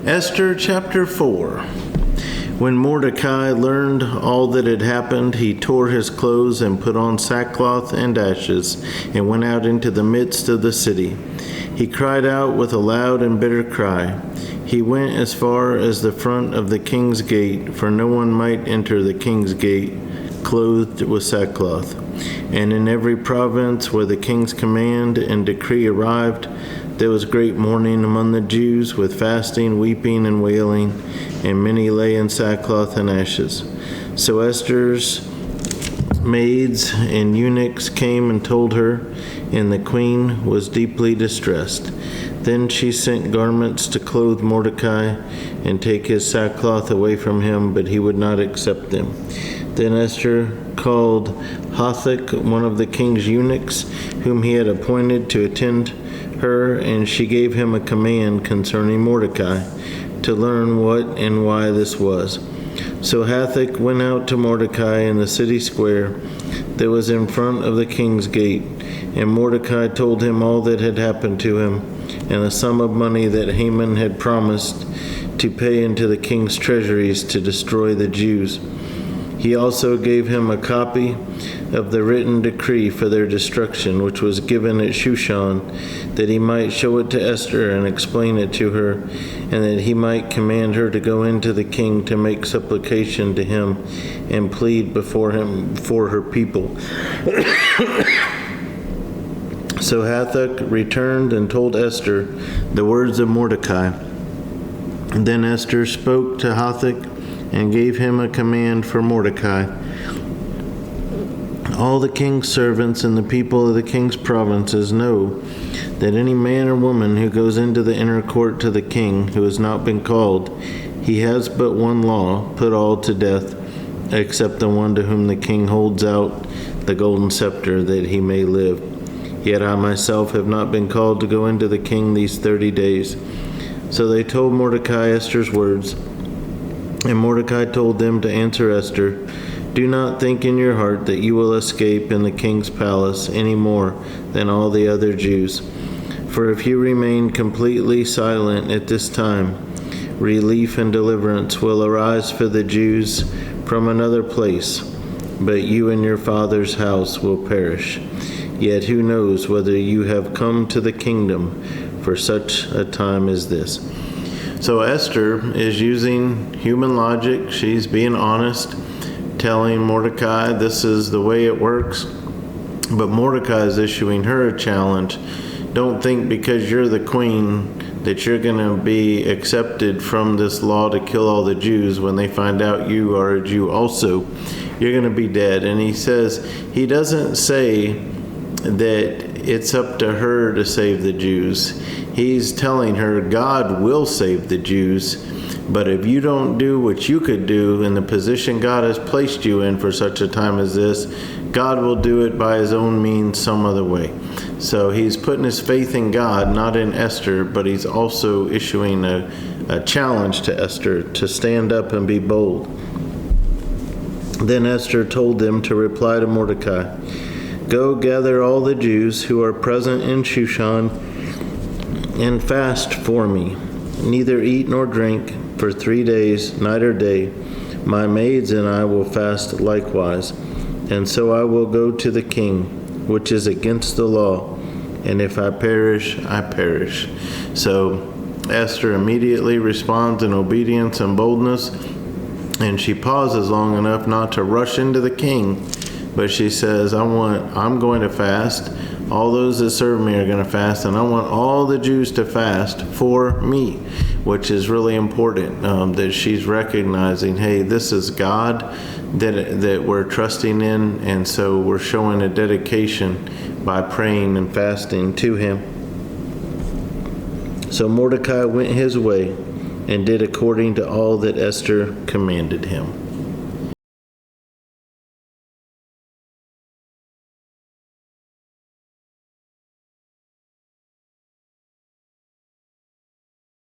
Esther chapter 4. When Mordecai learned all that had happened, he tore his clothes and put on sackcloth and ashes, and went out into the midst of the city. He cried out with a loud and bitter cry. He went as far as the front of the king's gate, for no one might enter the king's gate clothed with sackcloth. And in every province where the king's command and decree arrived, there was great mourning among the Jews, with fasting, weeping, and wailing, and many lay in sackcloth and ashes. So Esther's maids and eunuchs came and told her, and the queen was deeply distressed. Then she sent garments to clothe Mordecai and take his sackcloth away from him, but he would not accept them. Then Esther called Hathach, one of the king's eunuchs, whom he had appointed to attend her, and she gave him a command concerning Mordecai, to learn what and why this was. So Hathach went out to Mordecai in the city square that was in front of the king's gate, and Mordecai told him all that had happened to him, and the sum of money that Haman had promised to pay into the king's treasuries to destroy the Jews. He also gave him a copy of the written decree for their destruction, which was given at Shushan, that he might show it to Esther and explain it to her, and that he might command her to go into the king to make supplication to him and plead before him for her people. So Hathach returned and told Esther the words of Mordecai. Then Esther spoke to Hathach and gave him a command for Mordecai. All the king's servants and the people of the king's provinces know that any man or woman who goes into the inner court to the king who has not been called, he has but one law, put all to death, except the one to whom the king holds out the golden scepter, that he may live. Yet I myself have not been called to go into the king these 30 days. So they told Mordecai Esther's words, and Mordecai told them to answer Esther, "Do not think in your heart that you will escape in the king's palace any more than all the other Jews. For if you remain completely silent at this time, relief and deliverance will arise for the Jews from another place, but you and your father's house will perish. Yet who knows whether you have come to the kingdom for such a time as this." So Esther is using human logic. She's being honest, telling Mordecai this is the way it works. But Mordecai is issuing her a challenge. Don't think because you're the queen that you're going to be accepted from this law to kill all the Jews. When they find out you are a Jew also, you're going to be dead. And he doesn't say that it's up to her to save the Jews. He's telling her God will save the Jews, but if you don't do what you could do in the position God has placed you in for such a time as this, God will do it by his own means some other way. So he's putting his faith in God, not in Esther, but he's also issuing a challenge to Esther to stand up and be bold. Then Esther told them to reply to Mordecai, "Go gather all the Jews who are present in Shushan and fast for me. Neither eat nor drink for 3 days, night or day. My maids and I will fast likewise. And so I will go to the king, which is against the law. And if I perish, I perish." So Esther immediately responds in obedience and boldness. And she pauses long enough not to rush into the king. But she says, I'm going to fast. All those that serve me are going to fast, and I want all the Jews to fast for me, which is really important, that she's recognizing, hey, this is God that we're trusting in, and so we're showing a dedication by praying and fasting to him. So Mordecai went his way and did according to all that Esther commanded him.